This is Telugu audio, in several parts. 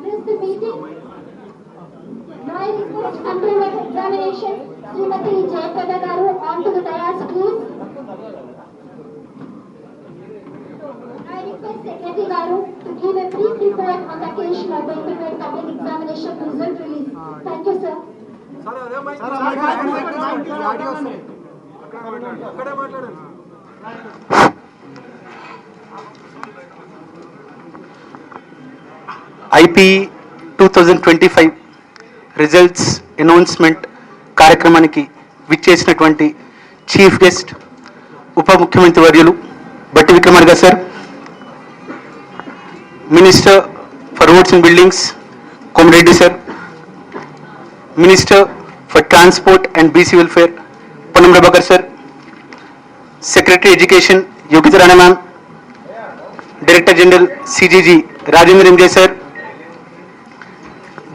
address the meeting. Now I request controller of examination, Srimati Jayakada Garu, onto the dais, please. I request Secretary Garu to give a brief report on the occasion of the Intermediate Public Examination result release. Thank you, sir. IP 2025 results announcement కార్యక్రమానికి విచ్చేసినటువంటి చీఫ్ గెస్ట్ ఉప ముఖ్యమంత్రి వర్యులు Bhatti Vikramarka sir, minister for roads and buildings Komareddy sir, minister for transport and BC welfare Ponnam Prabhakar sir, secretary education Yogita Rana ma'am, director general CGG Rajendra MJ sir,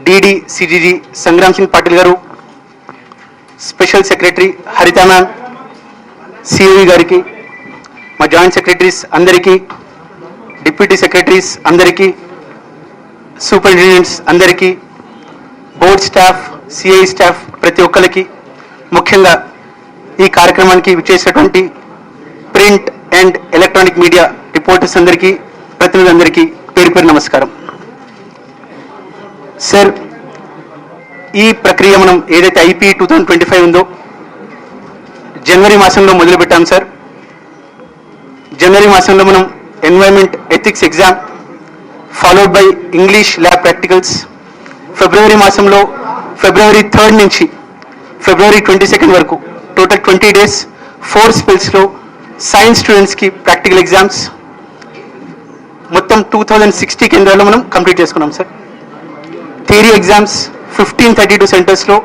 DD CGG Sangram Singh Patil garu, special secretary Haritha ma'am, COE గారికి, మా జాయింట్ సెక్రటరీస్ అందరికీ, డిప్యూటీ సెక్రటరీస్ అందరికీ, సూపరింటెండెంట్స్ అందరికీ, బోర్డ్ స్టాఫ్, సిఐ స్టాఫ్ ప్రతి ఒక్కరికి, ముఖ్యంగా ఈ కార్యక్రమానికి విచ్చేసినటువంటి print and electronic media reporters అందరికీ, ప్రతినిధులందరికీ పేరు పేరు నమస్కారం. సార్, ఈ ప్రక్రియ మనం ఏదైతే ఐపీ 2025 ఉందో జనవరి మాసంలో మొదలుపెట్టాం సార్. జనవరి మాసంలో మనం environment ethics exam followed by English lab practicals, ఫిబ్రవరి మాసంలో ఫిబ్రవరి 3rd నుంచి ఫిబ్రవరి 22nd వరకు టోటల్ 20 days 4 spells-లో సైన్స్ స్టూడెంట్స్కి ప్రాక్టికల్ ఎగ్జామ్స్ మొత్తం 2060 కేంద్రాల్లో మనం కంప్లీట్ చేసుకున్నాం సార్. థియరీ ఎగ్జామ్స్ 1532 సెంటర్స్లో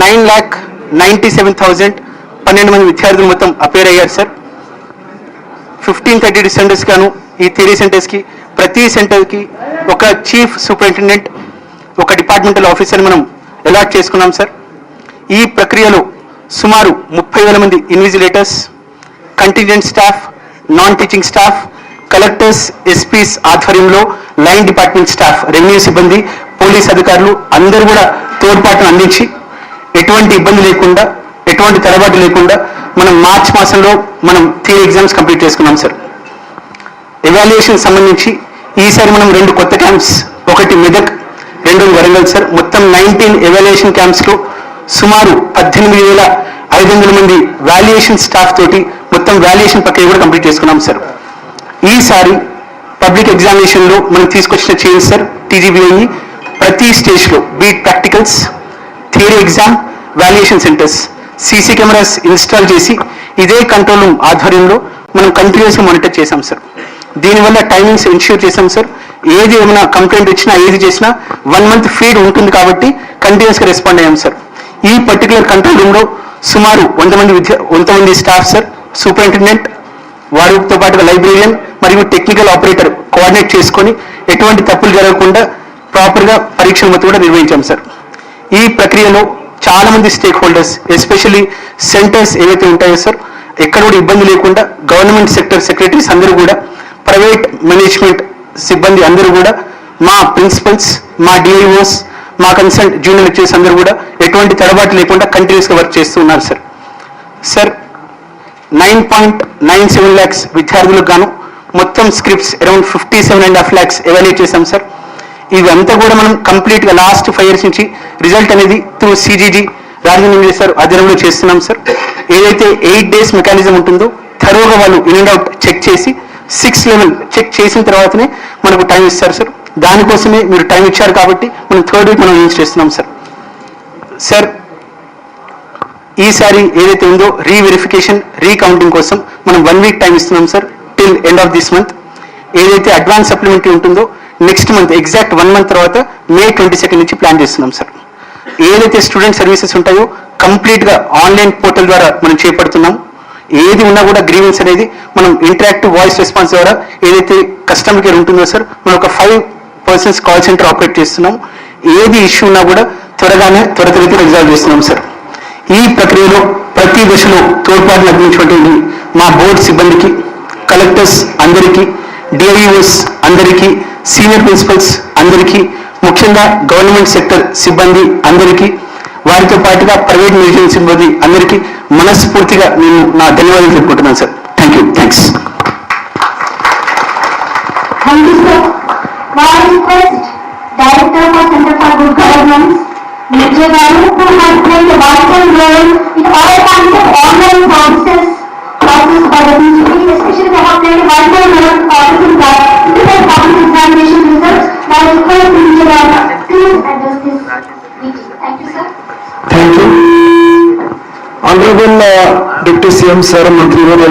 9,97,012 మంది విద్యార్థులు మొత్తం అపేర్ అయ్యారు సార్. 1532 సెంటర్స్ గాను ఈ థియరీ సెంటర్స్కి ప్రతి సెంటర్కి ఒక చీఫ్ సూపరింటెండెంట్, ఒక డిపార్ట్మెంటల్ ఆఫీసర్ని మనం అలాట్ చేసుకున్నాం సార్. ఈ ప్రక్రియలో సుమారు 30,000 మంది invigilators, contingent staff, non teaching staff, collectors, SPs ఆధ్వర్యంలో లైన్ డిపార్ట్మెంట్ స్టాఫ్, రెవెన్యూ సిబ్బంది, పోలీస్ అధికారులు అందరూ కూడా తోడ్పాటును అందించి ఎటువంటి ఇబ్బంది లేకుండా, ఎటువంటి తడబాటు లేకుండా మనం మార్చ్ మాసంలో మనం థియరీ ఎగ్జామ్స్ కంప్లీట్ చేసుకున్నాం సార్. ఎవాల్యుయేషన్ సంబంధించి ఈసారి మనం 2 కొత్త క్యాంప్స్, ఒకటి మెదక్, 2 వరంగల్ సార్. మొత్తం 19 ఎవాల్యుయేషన్ క్యాంప్స్లో సుమారు 18,500 మంది వాల్యుయేషన్ స్టాఫ్ తోటి మొత్తం వాల్యుయేషన్ ప్రక్రియ కూడా కంప్లీట్ చేసుకున్నాం సార్. ఈసారి పబ్లిక్ ఎగ్జామినేషన్లో మనం తీసుకొచ్చిన చేంజ్ సార్, టీజీబీఐ ప్రతి స్టేజ్లో beat practicals, theory exam, valuation centres, CC cameras install చేసి ఇదే కంట్రోల్ రూమ్ ఆధ్వర్యంలో మనం కంటిన్యూస్గా మానిటర్ చేశాం సార్. దీనివల్ల టైమింగ్స్ ఎన్ష్యూర్ చేశాం సార్. ఏది ఏమైనా కంప్లైంట్ వచ్చినా, ఏది చేసినా 1 month ఫీడ్ ఉంటుంది కాబట్టి కంటిన్యూస్గా రెస్పాండ్ అయ్యాం సార్. ఈ పర్టికులర్ కంట్రోల్ రూమ్లో సుమారు 100 మంది స్టాఫ్ సార్, సూపరింటెండెంట్, వారితో పాటుగా లైబ్రేరియన్ మరియు టెక్నికల్ ఆపరేటర్ కోఆర్డినేట్ చేసుకొని ఎటువంటి తప్పులు జరగకుండా ప్రాపర్గా పరీక్షలు మొత్తం కూడా నిర్వహించాం సార్. ఈ ప్రక్రియలో చాలా మంది స్టేక్ హోల్డర్స్, ఎస్పెషల్లీ సెంటర్స్ ఏవైతే ఉంటాయో సార్, ఎక్కడ కూడా ఇబ్బంది లేకుండా గవర్నమెంట్ సెక్టర్ సెక్రటరీస్ అందరూ కూడా, ప్రైవేట్ మేనేజ్మెంట్ సిబ్బంది అందరూ కూడా, మా ప్రిన్సిపల్స్, మా డిఐఓస్, మా కన్సల్ట్ జూనియర్ లెక్చరర్స్ అందరూ కూడా ఎటువంటి తడబాటు లేకుండా కంటిన్యూస్గా వర్క్ చేస్తూ ఉన్నారు సార్. సార్, 9.97 lakhs విద్యార్థులకు గాను మొత్తం స్క్రిప్ట్స్ అరౌండ్ 57.5 lakhs ఎవాల్యుయేట్ చేశాం సార్. ఇదంతా కూడా మనం కంప్లీట్గా లాస్ట్ 5 years నుంచి రిజల్ట్ అనేది త్రూ సిజీజీ రాజేంద్ర సార్ అధ్యయనంలో చేస్తున్నాం సార్. ఏదైతే 8 days మెకానిజం ఉంటుందో థరోగా వాళ్ళు ఇన్ అండ్ అవుట్ చెక్ చేసి 6 level చెక్ చేసిన తర్వాతనే మనకు టైం ఇస్తారు సార్. దానికోసమే మీరు టైం ఇచ్చారు కాబట్టి మనం 3rd week మనం యూజ్ చేస్తున్నాం సార్. సార్, ఈసారి ఏదైతే ఉందో రీవెరిఫికేషన్, రీకౌంటింగ్ కోసం మనం 1 week టైం ఇస్తున్నాం sir, till end of this month. ఏదైతే అడ్వాన్స్ సప్లిమెంటరీ ఉంటుందో నెక్స్ట్ మంత్ ఎగ్జాక్ట్ 1 month తర్వాత May 22nd నుంచి ప్లాన్ చేస్తున్నాం సార్. ఏదైతే స్టూడెంట్ సర్వీసెస్ ఉంటాయో కంప్లీట్గా ఆన్లైన్ పోర్టల్ ద్వారా మనం చేపడుతున్నాం. ఏది ఉన్నా కూడా గ్రీవెన్స్ అనేది మనం ఇంటరాక్టివ్ వాయిస్ రెస్పాన్స్ ద్వారా ఏదైతే కస్టమర్ కేర్ ఉంటుందో సార్, మనం ఒక 5 persons కాల్ సెంటర్ ఆపరేట్ చేస్తున్నాం. ఏది ఇష్యూ ఉన్నా కూడా త్వరితగతిన రిజాల్వ్ చేస్తున్నాం సార్. ఈ ప్రక్రియలో ప్రతి దశలో తోడ్పాటును అందించినటువంటి మా బోర్డు సిబ్బందికి, కలెక్టర్స్ అందరికీ, డిఐఓస్ అందరికీ, సీనియర్ ప్రిన్సిపల్స్ అందరికీ, ముఖ్యంగా గవర్నమెంట్ సెక్టర్ సిబ్బంది అందరికీ, వారితో పాటుగా ప్రైవేట్ మ్యూజియం సిబ్బంది అందరికీ మనస్ఫూర్తిగా నేను నా ధన్యవాదాలు తెలుపుకుంటున్నాను sir. Thanks. Thank you, sir. Now I request Director for Center for Good Governance, Mr. Garu, who has played a vital role in all kinds of online services processed by the BJP, especially they have played a vital role in auditing the independent public examination results. Now I request Mr. Garu, please address this meeting. Thank you, sir. Thank you. Honorable Deputy CM Sir, Mantri Varya,